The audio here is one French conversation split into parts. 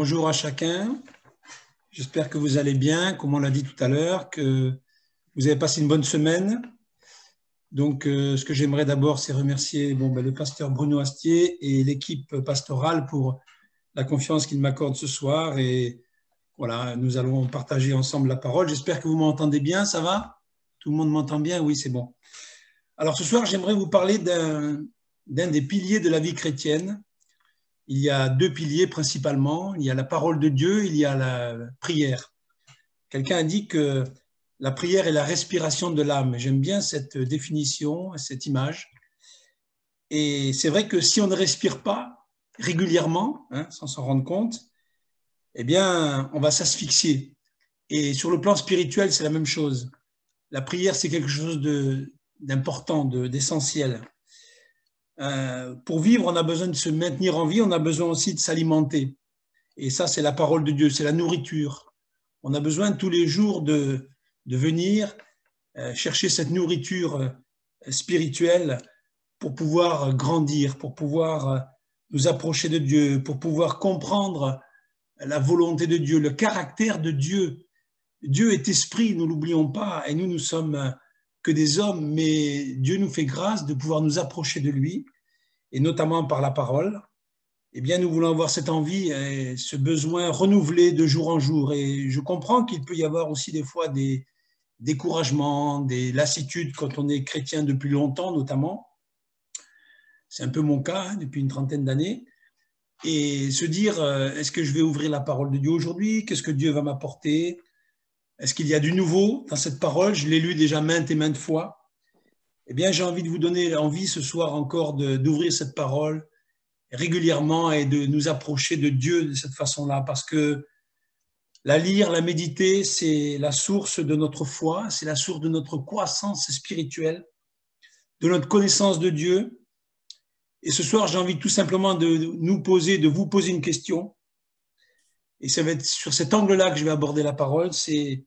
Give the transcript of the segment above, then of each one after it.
Bonjour à chacun. J'espère que vous allez bien, comme on l'a dit tout à l'heure, que vous avez passé une bonne semaine. Donc, ce que j'aimerais d'abord, c'est remercier le pasteur Bruno Astier et l'équipe pastorale pour la confiance qu'ils m'accordent ce soir. Et voilà, nous allons partager ensemble la parole. J'espère que vous m'entendez bien, ça va? Tout le monde m'entend bien? Oui, c'est bon. Alors, ce soir, j'aimerais vous parler d'un des piliers de la vie chrétienne. Il y a deux piliers principalement. Il y a la parole de Dieu, il y a la prière. Quelqu'un a dit que la prière est la respiration de l'âme. J'aime bien cette définition, cette image. Et c'est vrai que si on ne respire pas régulièrement, sans s'en rendre compte, eh bien, on va s'asphyxier. Et sur le plan spirituel, c'est la même chose. La prière, c'est quelque chose d'important, d'essentiel. Pour vivre, on a besoin de se maintenir en vie, on a besoin aussi de s'alimenter. Et ça, c'est la parole de Dieu, c'est la nourriture. On a besoin tous les jours de venir chercher cette nourriture spirituelle pour pouvoir grandir, pour pouvoir nous approcher de Dieu, pour pouvoir comprendre la volonté de Dieu, le caractère de Dieu. Dieu est esprit, nous ne l'oublions pas, et nous sommes que des hommes, mais Dieu nous fait grâce de pouvoir nous approcher de lui, et notamment par la parole. Eh bien, nous voulons avoir cette envie et ce besoin renouvelé de jour en jour. Et je comprends qu'il peut y avoir aussi des fois des découragements, des lassitudes quand on est chrétien depuis longtemps, notamment. C'est un peu mon cas depuis une trentaine d'années. Et se dire, est-ce que je vais ouvrir la parole de Dieu aujourd'hui? Qu'est-ce que Dieu va m'apporter? Est-ce qu'il y a du nouveau dans cette parole? Je l'ai lu déjà maintes et maintes fois. Eh bien, j'ai envie de vous donner envie ce soir encore d'ouvrir cette parole régulièrement et de nous approcher de Dieu de cette façon-là, parce que la lire, la méditer, c'est la source de notre foi, c'est la source de notre croissance spirituelle, de notre connaissance de Dieu. Et ce soir, j'ai envie tout simplement de vous poser une question. Et ça va être sur cet angle-là que je vais aborder la parole, c'est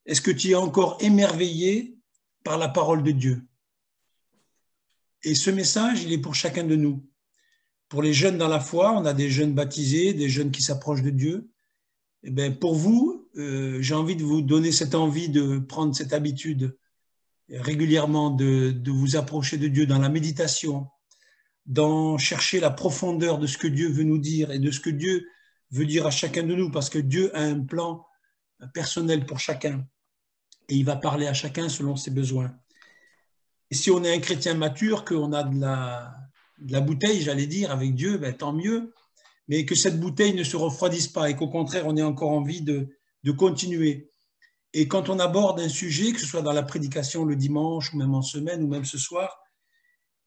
est-ce que tu es encore émerveillé par la parole de Dieu? Et ce message, il est pour chacun de nous. Pour les jeunes dans la foi, on a des jeunes baptisés, des jeunes qui s'approchent de Dieu. Eh bien, pour vous, j'ai envie de vous donner cette envie de prendre cette habitude régulièrement de vous approcher de Dieu dans la méditation, d'en chercher la profondeur de ce que Dieu veut nous dire et de ce que Dieu veut dire à chacun de nous, parce que Dieu a un plan personnel pour chacun et il va parler à chacun selon ses besoins. Et si on est un chrétien mature, qu'on a de la bouteille, j'allais dire, avec Dieu, ben, tant mieux, mais que cette bouteille ne se refroidisse pas et qu'au contraire, on ait encore envie de continuer. Et quand on aborde un sujet, que ce soit dans la prédication le dimanche ou même en semaine ou même ce soir,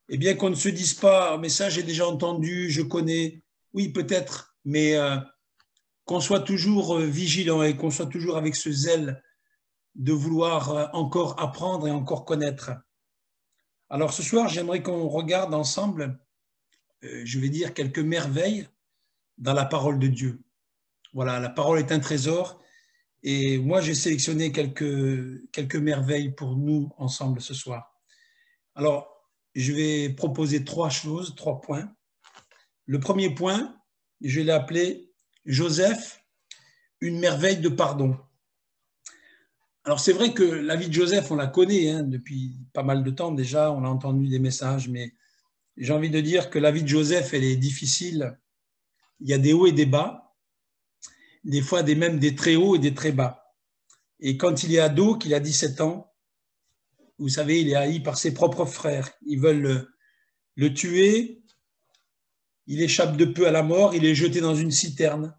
eh bien qu'on ne se dise pas, mais ça j'ai déjà entendu, je connais, oui peut-être, mais qu'on soit toujours vigilant et qu'on soit toujours avec ce zèle de vouloir encore apprendre et encore connaître. Alors ce soir, j'aimerais qu'on regarde ensemble, je vais dire, quelques merveilles dans la parole de Dieu. Voilà, la parole est un trésor et moi j'ai sélectionné quelques merveilles pour nous ensemble ce soir. Alors, je vais proposer trois points. Le premier point, je l'ai appelé Joseph, une merveille de pardon. Alors c'est vrai que la vie de Joseph, on la connaît depuis pas mal de temps déjà, on a entendu des messages, mais j'ai envie de dire que la vie de Joseph, elle est difficile. Il y a des hauts et des bas, des fois même des très hauts et des très bas. Et quand il est ado, qu'il a 17 ans, vous savez, il est haï par ses propres frères. Ils veulent le tuer, il échappe de peu à la mort, il est jeté dans une citerne.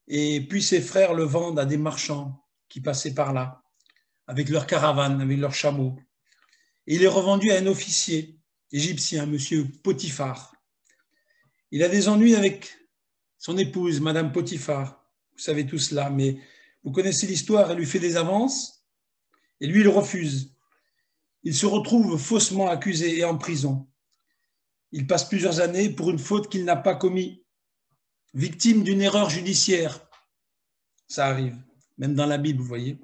Et puis ses frères le vendent à des marchands qui passaient par là, avec leur caravane, avec leurs chameaux. Et il est revendu à un officier égyptien, monsieur Potiphar. Il a des ennuis avec son épouse, madame Potiphar. Vous savez tout cela, mais vous connaissez l'histoire, elle lui fait des avances, et lui, il refuse. Il se retrouve faussement accusé et en prison. Il passe plusieurs années pour une faute qu'il n'a pas commise, victime d'une erreur judiciaire. Ça arrive, même dans la Bible, vous voyez.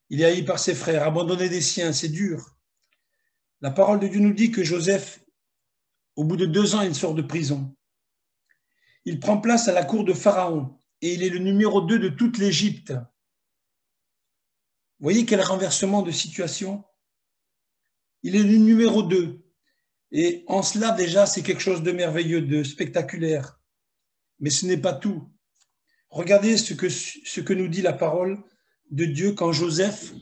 Il est haï par ses frères, abandonné des siens, c'est dur. La parole de Dieu nous dit que Joseph, au bout de 2 ans, il sort de prison. Il prend place à la cour de Pharaon et il est le numéro 2 de toute l'Égypte. Vous voyez quel renversement de situation? Il est le numéro 2. Et en cela, déjà, c'est quelque chose de merveilleux, de spectaculaire. Mais ce n'est pas tout. Regardez ce que nous dit la parole de Dieu quand Joseph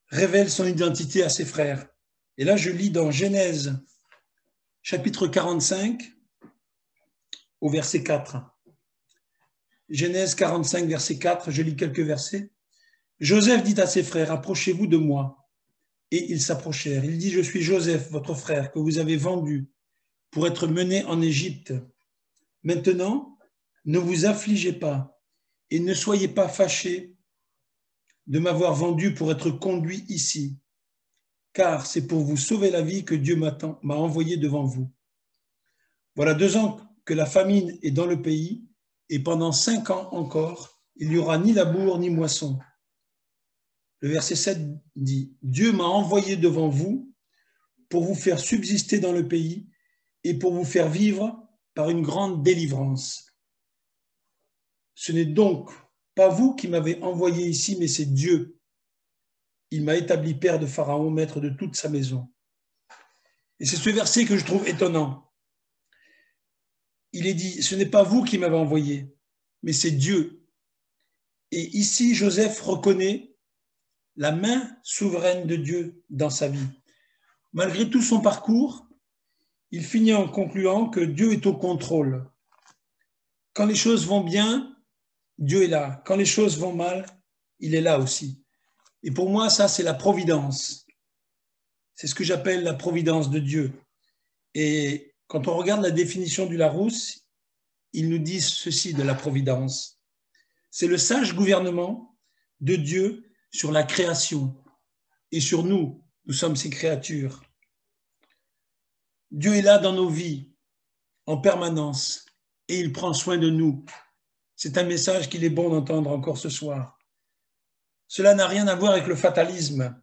révèle son identité à ses frères. Et là, je lis dans Genèse, chapitre 45, au verset 4. Genèse 45, verset 4, je lis quelques versets. Joseph dit à ses frères, approchez-vous de moi. Et ils s'approchèrent. Il dit, je suis Joseph, votre frère, que vous avez vendu pour être mené en Égypte. Maintenant, ne vous affligez pas et ne soyez pas fâchés de m'avoir vendu pour être conduit ici, car c'est pour vous sauver la vie que Dieu m'a envoyé devant vous. Voilà 2 ans que la famine est dans le pays, et pendant 5 ans encore, il n'y aura ni labour ni moisson. Le verset 7 dit, Dieu m'a envoyé devant vous pour vous faire subsister dans le pays et pour vous faire vivre par une grande délivrance. Ce n'est donc pas vous qui m'avez envoyé ici, mais c'est Dieu. Il m'a établi père de Pharaon, maître de toute sa maison. Et c'est ce verset que je trouve étonnant. Il est dit, ce n'est pas vous qui m'avez envoyé, mais c'est Dieu. Et ici, Joseph reconnaît la main souveraine de Dieu dans sa vie. Malgré tout son parcours, il finit en concluant que Dieu est au contrôle. Quand les choses vont bien, Dieu est là. Quand les choses vont mal, il est là aussi. Et pour moi, ça, c'est la providence. C'est ce que j'appelle la providence de Dieu. Et quand on regarde la définition du Larousse, ils nous disent ceci de la providence. C'est le sage gouvernement de Dieu sur la création et sur nous. Nous sommes ses créatures. Dieu est là dans nos vies en permanence et il prend soin de nous. C'est un message qu'il est bon d'entendre encore ce soir. Cela n'a rien à voir avec le fatalisme.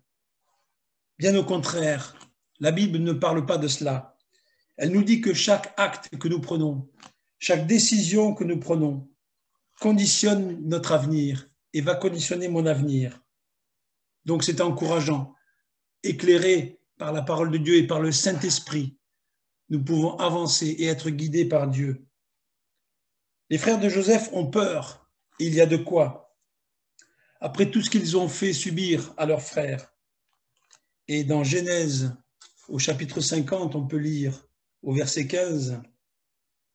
Bien au contraire, la Bible ne parle pas de cela. Elle nous dit que chaque acte que nous prenons, chaque décision que nous prenons, conditionne notre avenir et va conditionner mon avenir. Donc c'est encourageant. Éclairé par la parole de Dieu et par le Saint-Esprit, nous pouvons avancer et être guidés par Dieu. Les frères de Joseph ont peur, et il y a de quoi. Après tout ce qu'ils ont fait subir à leurs frères. Et dans Genèse, au chapitre 50, on peut lire au verset 15,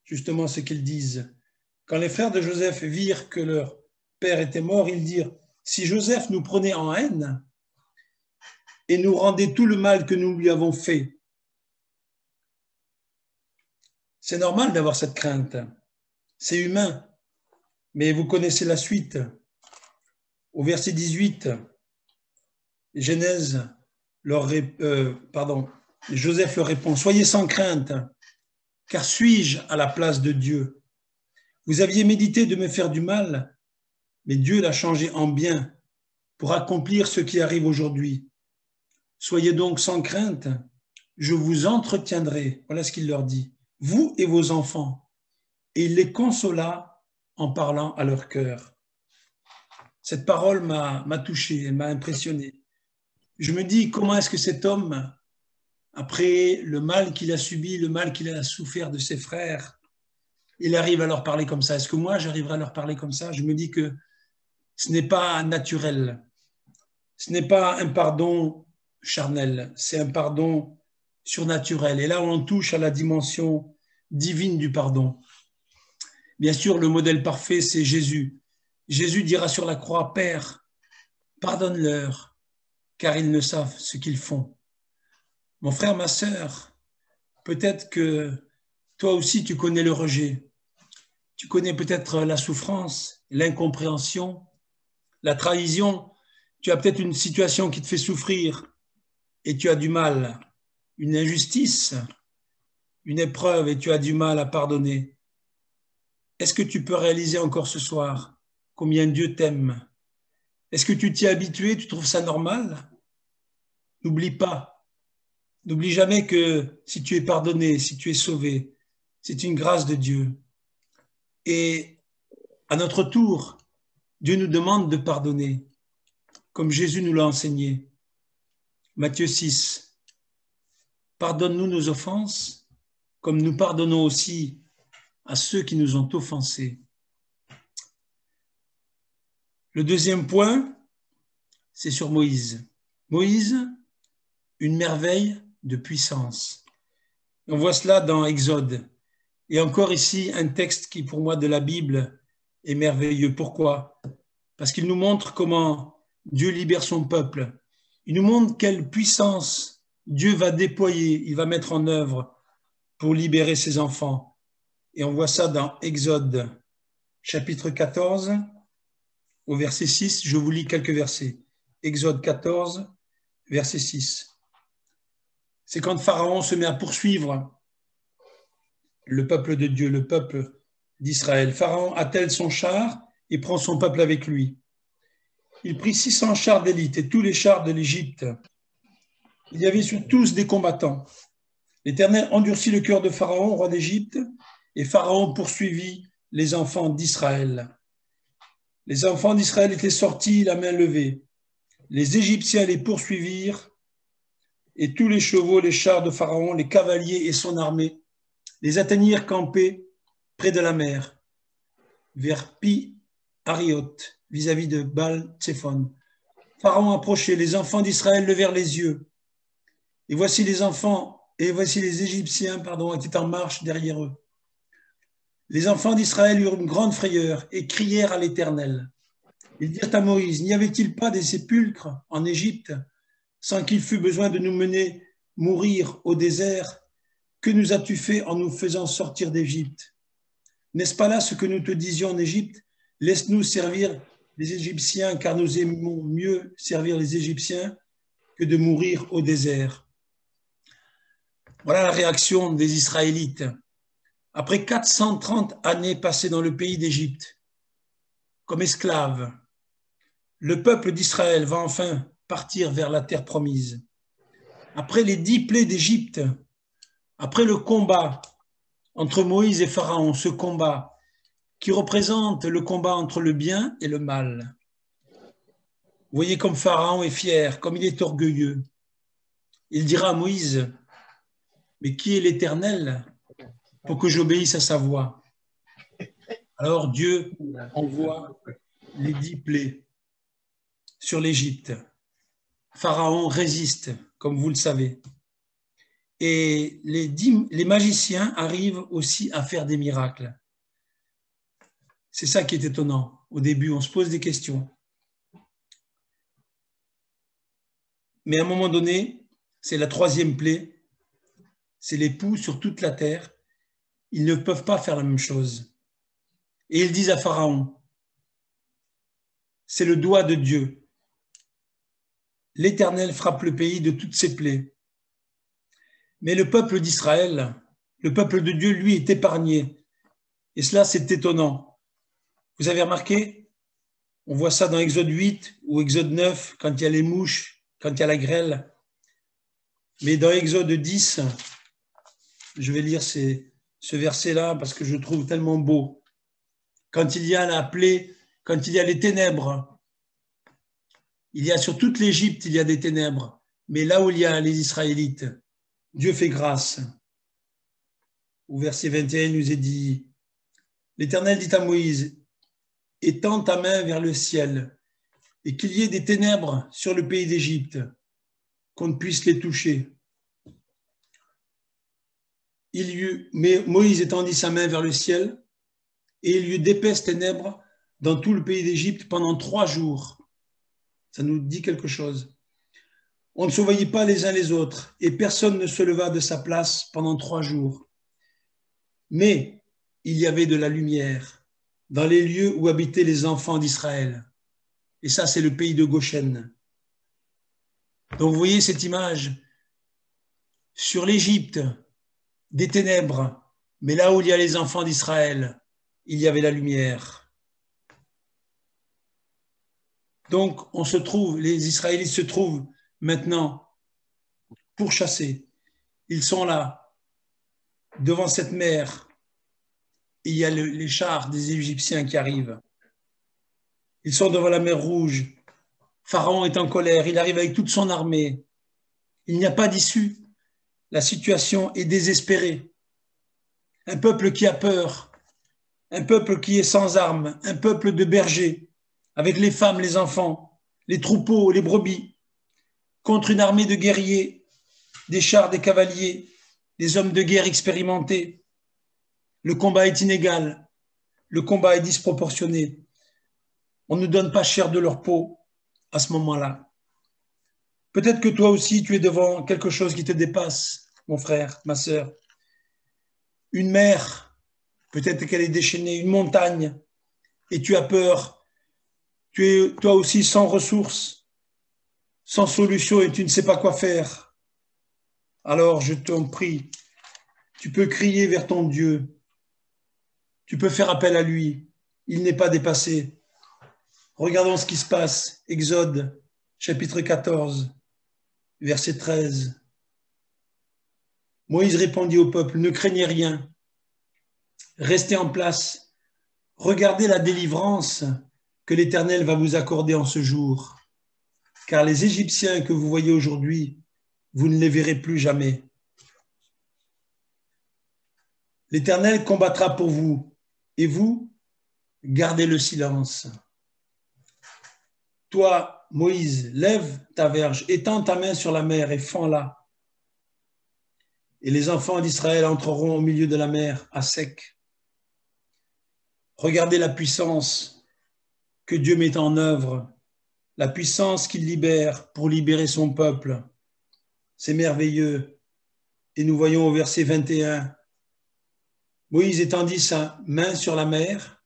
justement ce qu'ils disent. Quand les frères de Joseph virent que leur père était mort, ils dirent, si Joseph nous prenait en haine et nous rendait tout le mal que nous lui avons fait. C'est normal d'avoir cette crainte. C'est humain. Mais vous connaissez la suite. Au verset 18, Joseph leur répond, soyez sans crainte, car suis-je à la place de Dieu? Vous aviez médité de me faire du mal, mais Dieu l'a changé en bien pour accomplir ce qui arrive aujourd'hui. Soyez donc sans crainte, je vous entretiendrai. Voilà ce qu'il leur dit, vous et vos enfants. Et il les consola en parlant à leur cœur. Cette parole m'a touché, elle m'a impressionné. Je me dis, comment est-ce que cet homme, après le mal qu'il a subi, le mal qu'il a souffert de ses frères, il arrive à leur parler comme ça? Est-ce que moi, j'arriverai à leur parler comme ça? Je me dis que ce n'est pas naturel. Ce n'est pas un pardon charnel, c'est un pardon surnaturel. Et là, on touche à la dimension divine du pardon. Bien sûr, le modèle parfait, c'est Jésus. Jésus dira sur la croix, Père, pardonne-leur, car ils ne savent ce qu'ils font. Mon frère, ma sœur, peut-être que toi aussi, tu connais le rejet. Tu connais peut-être la souffrance, l'incompréhension, la trahison. Tu as peut-être une situation qui te fait souffrir et tu as du mal, une injustice, une épreuve et tu as du mal à pardonner. Est-ce que tu peux réaliser encore ce soir combien Dieu t'aime? Est-ce que tu t'y es habitué? Tu trouves ça normal? N'oublie pas. N'oublie jamais que si tu es pardonné, si tu es sauvé, c'est une grâce de Dieu. Et à notre tour, Dieu nous demande de pardonner, comme Jésus nous l'a enseigné. Matthieu 6. Pardonne-nous nos offenses, comme nous pardonnons aussi à ceux qui nous ont offensés. Le deuxième point, c'est sur Moïse. Moïse, une merveille de puissance. On voit cela dans Exode. Et encore ici, un texte qui, pour moi, de la Bible, est merveilleux. Pourquoi? Parce qu'il nous montre comment Dieu libère son peuple. Il nous montre quelle puissance Dieu va déployer, il va mettre en œuvre pour libérer ses enfants. Et on voit ça dans Exode, chapitre 14, au verset 6. Je vous lis quelques versets. Exode 14, verset 6. C'est quand Pharaon se met à poursuivre le peuple de Dieu, le peuple d'Israël. Pharaon attelle son char et prend son peuple avec lui. Il prit 600 chars d'élite et tous les chars de l'Égypte. Il y avait sur tous des combattants. L'Éternel endurcit le cœur de Pharaon, roi d'Égypte, et Pharaon poursuivit les enfants d'Israël. Les enfants d'Israël étaient sortis la main levée. Les Égyptiens les poursuivirent, et tous les chevaux, les chars de Pharaon, les cavaliers et son armée les atteignirent campés près de la mer, vers Pi-Harioth, vis-à-vis de Baal-Tséphon. Pharaon approchait, les enfants d'Israël levèrent les yeux. Et voici les Égyptiens étaient en marche derrière eux. Les enfants d'Israël eurent une grande frayeur et crièrent à l'Éternel. Ils dirent à Moïse, n'y avait-il pas des sépulcres en Égypte, sans qu'il fût besoin de nous mener mourir au désert? Que nous as-tu fait en nous faisant sortir d'Égypte? N'est-ce pas là ce que nous te disions en Égypte? Laisse-nous servir les Égyptiens, car nous aimons mieux servir les Égyptiens que de mourir au désert. Voilà la réaction des Israélites. Après 430 années passées dans le pays d'Égypte, comme esclaves, le peuple d'Israël va enfin partir vers la terre promise. Après les 10 plaies d'Égypte, après le combat entre Moïse et Pharaon, ce combat qui représente le combat entre le bien et le mal. Vous voyez comme Pharaon est fier, comme il est orgueilleux. Il dira à Moïse, mais qui est l'Éternel pour que j'obéisse à sa voix? Alors Dieu envoie les 10 plaies sur l'Égypte. Pharaon résiste, comme vous le savez. Et les magiciens arrivent aussi à faire des miracles. C'est ça qui est étonnant. Au début, on se pose des questions. Mais à un moment donné, c'est la 3e plaie, c'est les poux sur toute la terre. Ils ne peuvent pas faire la même chose. Et ils disent à Pharaon, c'est le doigt de Dieu. L'Éternel frappe le pays de toutes ses plaies. Mais le peuple d'Israël, le peuple de Dieu, lui, est épargné. Et cela, c'est étonnant. Vous avez remarqué? On voit ça dans Exode 8 ou Exode 9, quand il y a les mouches, quand il y a la grêle. Mais dans Exode 10, je vais lire ce verset-là parce que je le trouve tellement beau. Quand il y a la plaie, quand il y a les ténèbres, il y a sur toute l'Égypte, il y a des ténèbres. Mais là où il y a les Israélites, Dieu fait grâce. Au verset 21, il nous est dit, l'Éternel dit à Moïse, étends ta main vers le ciel et qu'il y ait des ténèbres sur le pays d'Égypte, qu'on ne puisse les toucher. Mais Moïse étendit sa main vers le ciel et il y eut d'épaisses ténèbres dans tout le pays d'Égypte pendant 3 jours. Ça nous dit quelque chose. On ne se voyait pas les uns les autres et personne ne se leva de sa place pendant 3 jours. Mais il y avait de la lumière dans les lieux où habitaient les enfants d'Israël. Et ça, c'est le pays de Goshen. Donc, vous voyez cette image sur l'Égypte, des ténèbres, mais là où il y a les enfants d'Israël, il y avait la lumière. Donc, les Israélites se trouvent maintenant pourchassés. Ils sont là, devant cette mer, et il y a les chars des Égyptiens qui arrivent. Ils sont devant la mer Rouge. Pharaon est en colère, il arrive avec toute son armée. Il n'y a pas d'issue. La situation est désespérée. Un peuple qui a peur, un peuple qui est sans armes, un peuple de bergers, avec les femmes, les enfants, les troupeaux, les brebis, contre une armée de guerriers, des chars, des cavaliers, des hommes de guerre expérimentés. Le combat est inégal, le combat est disproportionné. On ne donne pas cher de leur peau à ce moment-là. Peut-être que toi aussi, tu es devant quelque chose qui te dépasse, mon frère, ma sœur. Une mer, peut-être qu'elle est déchaînée, une montagne, et tu as peur. Tu es toi aussi sans ressources, sans solution, et tu ne sais pas quoi faire. Alors, je t'en prie, tu peux crier vers ton Dieu. Tu peux faire appel à lui. Il n'est pas dépassé. Regardons ce qui se passe. Exode, chapitre 14, verset 13. Moïse répondit au peuple, ne craignez rien. Restez en place. Regardez la délivrance que l'Éternel va vous accorder en ce jour. Car les Égyptiens que vous voyez aujourd'hui, vous ne les verrez plus jamais. L'Éternel combattra pour vous, et vous, gardez le silence. Toi, Moïse, lève ta verge, étends ta main sur la mer et fends-la. Et les enfants d'Israël entreront au milieu de la mer à sec. Regardez la puissance que Dieu met en œuvre, la puissance qu'il libère pour libérer son peuple. C'est merveilleux. Et nous voyons au verset 21, Moïse étendit sa main sur la mer.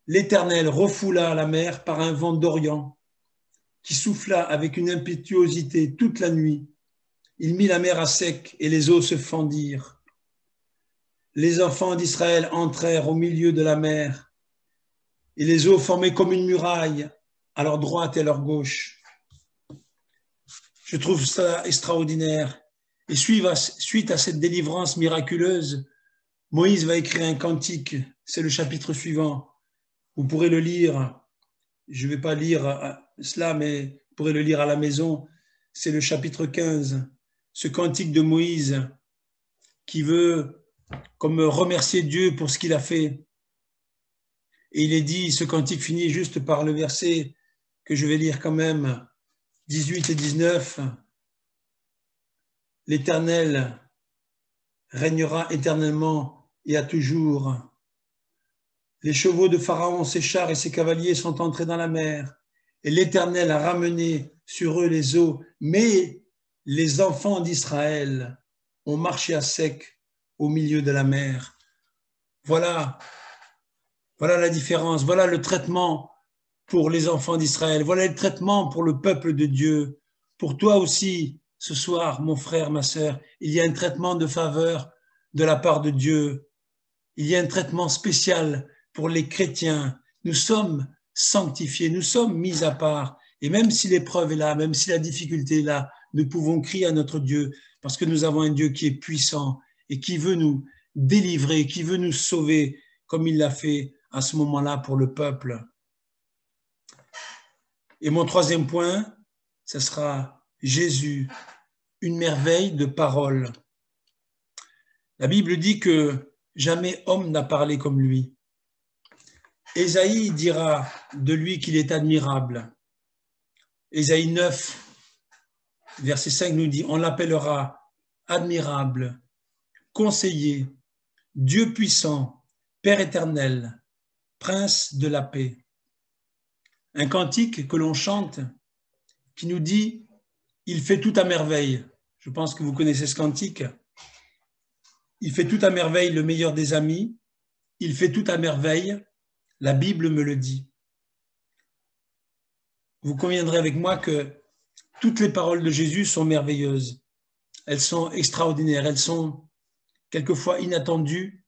L'Éternel refoula la mer par un vent d'Orient qui souffla avec une impétuosité toute la nuit. Il mit la mer à sec et les eaux se fendirent. Les enfants d'Israël entrèrent au milieu de la mer et les eaux formaient comme une muraille à leur droite et à leur gauche. Je trouve ça extraordinaire. Et suite à cette délivrance miraculeuse, Moïse va écrire un cantique. C'est le chapitre suivant. Vous pourrez le lire. Je ne vais pas lire cela, mais vous pourrez le lire à la maison. C'est le chapitre 15. Ce cantique de Moïse qui veut comme remercier Dieu pour ce qu'il a fait. Et il est dit, ce cantique finit juste par le verset que je vais lire quand même, 18 et 19. L'Éternel régnera éternellement et à toujours. Les chevaux de Pharaon, ses chars et ses cavaliers sont entrés dans la mer, et l'Éternel a ramené sur eux les eaux, mais les enfants d'Israël ont marché à sec au milieu de la mer. Voilà la différence, voilà le traitement pour les enfants d'Israël, voilà le traitement pour le peuple de Dieu. Pour toi aussi, ce soir, mon frère, ma sœur, il y a un traitement de faveur de la part de Dieu. Il y a un traitement spécial pour les chrétiens. Nous sommes sanctifiés, nous sommes mis à part. Et même si l'épreuve est là, même si la difficulté est là, nous pouvons crier à notre Dieu parce que nous avons un Dieu qui est puissant et qui veut nous délivrer, qui veut nous sauver comme il l'a fait à ce moment-là pour le peuple. Et mon troisième point, ce sera Jésus, une merveille de parole. La Bible dit que jamais homme n'a parlé comme lui. Ésaïe dira de lui qu'il est admirable. Ésaïe 9, verset 5 nous dit, on l'appellera admirable, conseiller, Dieu puissant, Père éternel, Prince de la paix. Un cantique que l'on chante qui nous dit « Il fait tout à merveille ». Je pense que vous connaissez ce cantique. Il fait tout à merveille le meilleur des amis. Il fait tout à merveille. La Bible me le dit. Vous conviendrez avec moi que toutes les paroles de Jésus sont merveilleuses. Elles sont extraordinaires. Elles sont quelquefois inattendues,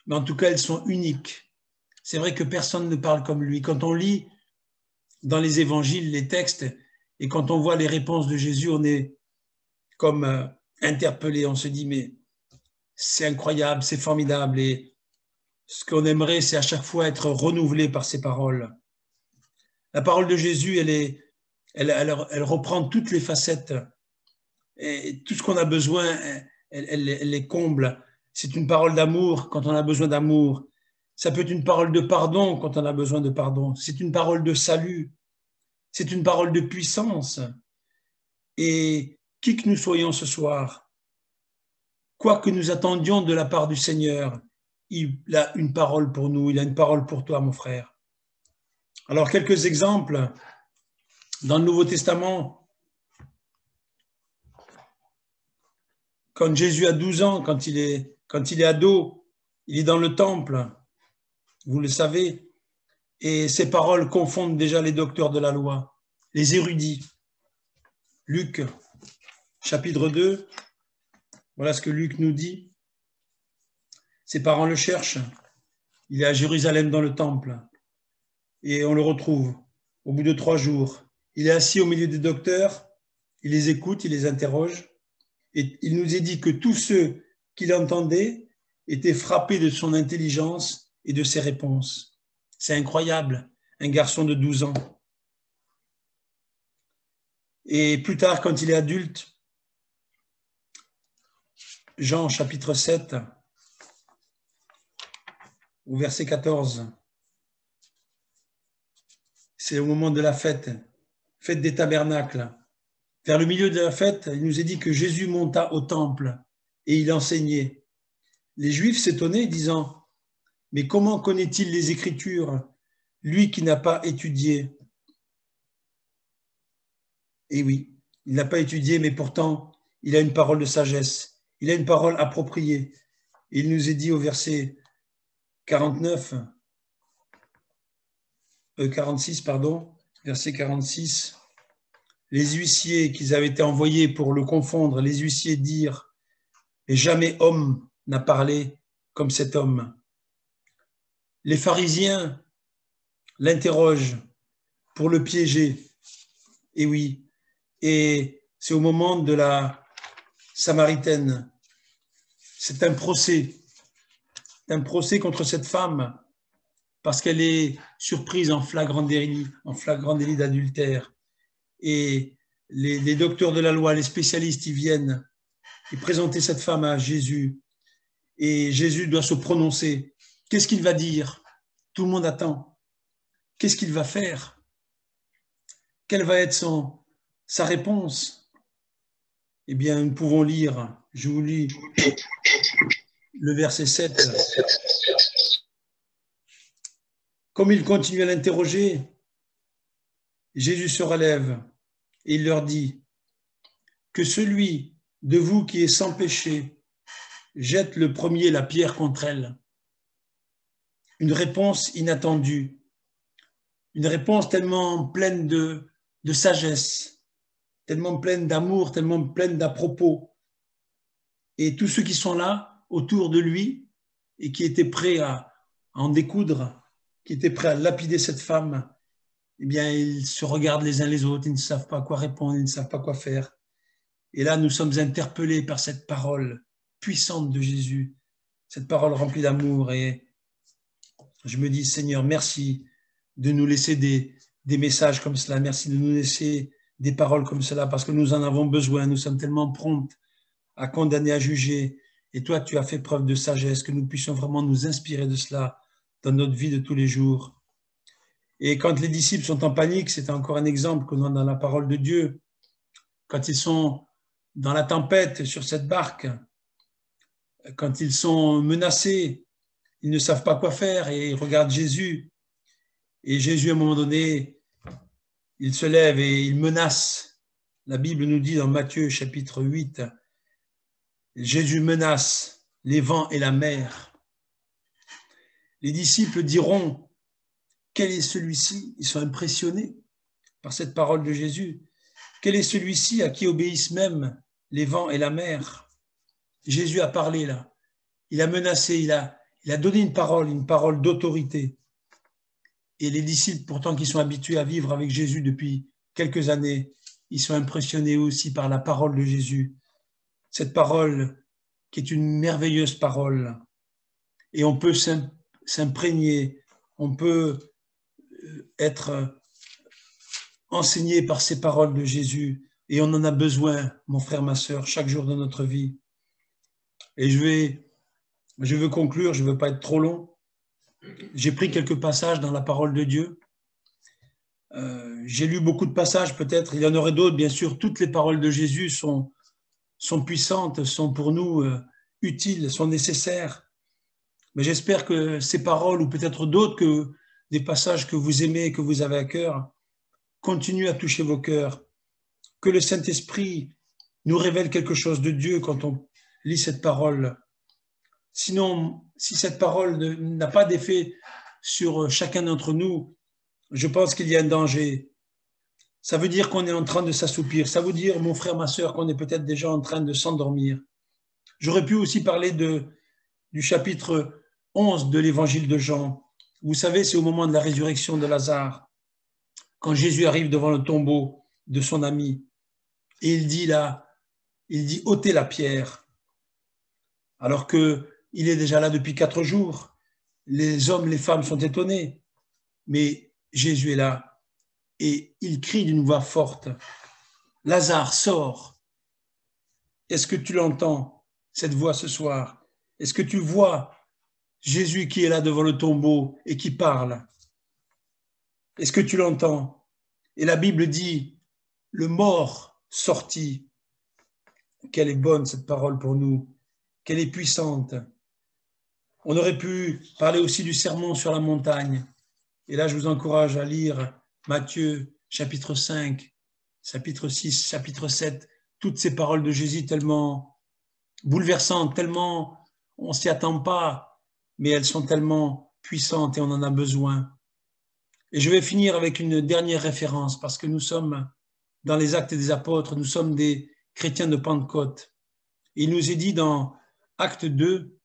mais en tout cas, elles sont uniques. C'est vrai que personne ne parle comme lui. Quand on lit dans les évangiles, les textes, et quand on voit les réponses de Jésus, on est comme interpellé. On se dit, mais c'est incroyable, c'est formidable. Et ce qu'on aimerait, c'est à chaque fois être renouvelé par ces paroles. La parole de Jésus, elle reprend toutes les facettes et tout ce qu'on a besoin, elle les comble. C'est une parole d'amour quand on a besoin d'amour. Ça peut être une parole de pardon quand on a besoin de pardon. C'est une parole de salut. C'est une parole de puissance. Et qui que nous soyons ce soir, quoi que nous attendions de la part du Seigneur, il a une parole pour nous, il a une parole pour toi, mon frère. Alors, quelques exemples. Dans le Nouveau Testament, quand Jésus a 12 ans, quand il est ado, il est dans le temple, vous le savez, et ses paroles confondent déjà les docteurs de la loi, les érudits. Luc, chapitre 2, voilà ce que Luc nous dit. Ses parents le cherchent, il est à Jérusalem dans le temple, et on le retrouve au bout de 3 jours. Il est assis au milieu des docteurs, il les écoute, il les interroge, et il nous est dit que tous ceux qui l'entendaient étaient frappés de son intelligence et de ses réponses. C'est incroyable, un garçon de 12 ans. Et plus tard, quand il est adulte, Jean chapitre 7, au verset 14, c'est au moment de la fête des tabernacles. Vers le milieu de la fête, il nous est dit que Jésus monta au temple et il enseignait. Les Juifs s'étonnaient, disant « Mais comment connaît-il les Écritures, lui qui n'a pas étudié ?» Et oui, il n'a pas étudié, mais pourtant, il a une parole de sagesse. Il a une parole appropriée. Et il nous est dit au verset 46, verset 46, les huissiers qu'ils avaient été envoyés pour le confondre, les huissiers dirent « Et jamais homme n'a parlé comme cet homme. » Les pharisiens l'interrogent pour le piéger. Et oui, et c'est au moment de la Samaritaine. C'est un procès contre cette femme parce qu'elle est surprise en flagrant délit d'adultère. Et les docteurs de la loi, les spécialistes, ils viennent et présenter cette femme à Jésus. Et Jésus doit se prononcer. Qu'est-ce qu'il va dire? Tout le monde attend. Qu'est-ce qu'il va faire? Quelle va être sa réponse? Eh bien, nous pouvons lire, je vous lis le verset 7. Comme il continue à l'interroger, Jésus se relève et il leur dit que celui de vous qui est sans péché jette le premier la pierre contre elle. Une réponse inattendue, une réponse tellement pleine de sagesse, tellement pleine d'amour, tellement pleine d'à propos. Et tous ceux qui sont là autour de lui et qui étaient prêts à en découdre, qui étaient prêts à lapider cette femme, eh bien, ils se regardent les uns les autres, ils ne savent pas quoi répondre, ils ne savent pas quoi faire. Et là, nous sommes interpellés par cette parole puissante de Jésus, cette parole remplie d'amour. Et je me dis, Seigneur, merci de nous laisser des messages comme cela. Merci de nous laisser des paroles comme cela, parce que nous en avons besoin. Nous sommes tellement prompts à condamner, à juger. Et toi, tu as fait preuve de sagesse, que nous puissions vraiment nous inspirer de cela dans notre vie de tous les jours. Et quand les disciples sont en panique, c'est encore un exemple qu'on a dans la parole de Dieu. Quand ils sont dans la tempête sur cette barque, quand ils sont menacés, ils ne savent pas quoi faire et ils regardent Jésus. Et Jésus, à un moment donné, il se lève et il menace. La Bible nous dit dans Matthieu chapitre 8, Jésus menace les vents et la mer. Les disciples diront, quel est celui-ci? Ils sont impressionnés par cette parole de Jésus. Quel est celui-ci à qui obéissent même les vents et la mer? Jésus a parlé là. Il a menacé, il a donné une parole d'autorité. Et les disciples, pourtant, qui sont habitués à vivre avec Jésus depuis quelques années, ils sont impressionnés aussi par la parole de Jésus. Cette parole qui est une merveilleuse parole. Et on peut s'imprégner, on peut être enseigné par ces paroles de Jésus. Et on en a besoin, mon frère, ma sœur, chaque jour de notre vie. Et je veux conclure, je ne veux pas être trop long. J'ai pris quelques passages dans la parole de Dieu. J'ai lu beaucoup de passages, peut-être. Il y en aurait d'autres, bien sûr. Toutes les paroles de Jésus sont puissantes, sont pour nous utiles, sont nécessaires. Mais j'espère que ces paroles, ou peut-être d'autres, que des passages que vous aimez, que vous avez à cœur, continuent à toucher vos cœurs. Que le Saint-Esprit nous révèle quelque chose de Dieu quand on lit cette parole. Sinon, si cette parole n'a pas d'effet sur chacun d'entre nous, je pense qu'il y a un danger. Ça veut dire qu'on est en train de s'assoupir. Ça veut dire, mon frère, ma sœur, qu'on est peut-être déjà en train de s'endormir. J'aurais pu aussi parler du chapitre 11 de l'évangile de Jean. Vous savez, c'est au moment de la résurrection de Lazare, quand Jésus arrive devant le tombeau de son ami. Et il dit, ôtez la pierre. Alors qu'il est déjà là depuis 4 jours. Les hommes, les femmes sont étonnés. Mais Jésus est là et il crie d'une voix forte, Lazare, sors. Est-ce que tu l'entends, cette voix ce soir? Est-ce que tu vois Jésus qui est là devant le tombeau et qui parle? Est-ce que tu l'entends? Et la Bible dit, le mort sortit. Quelle est bonne cette parole pour nous, qu'elle est puissante. On aurait pu parler aussi du sermon sur la montagne. Et là, je vous encourage à lire Matthieu, chapitre 5, chapitre 6, chapitre 7, toutes ces paroles de Jésus tellement bouleversantes, tellement on ne s'y attend pas, mais elles sont tellement puissantes et on en a besoin. Et je vais finir avec une dernière référence, parce que nous sommes dans les Actes des Apôtres, nous sommes des chrétiens de Pentecôte. Et il nous est dit dans Acte 2,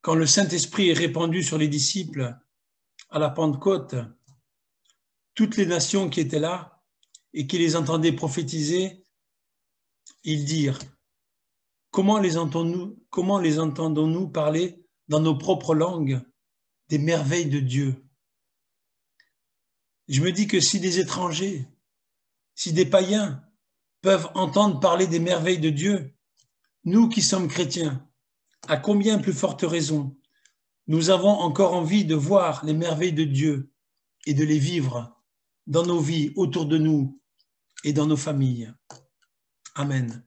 quand le Saint-Esprit est répandu sur les disciples à la Pentecôte, toutes les nations qui étaient là et qui les entendaient prophétiser, ils dirent, comment les entendons-nous parler dans nos propres langues des merveilles de Dieu? Je me dis que si des étrangers, si des païens peuvent entendre parler des merveilles de Dieu, nous qui sommes chrétiens, à combien plus forte raison nous avons encore envie de voir les merveilles de Dieu et de les vivre dans nos vies, autour de nous et dans nos familles. Amen.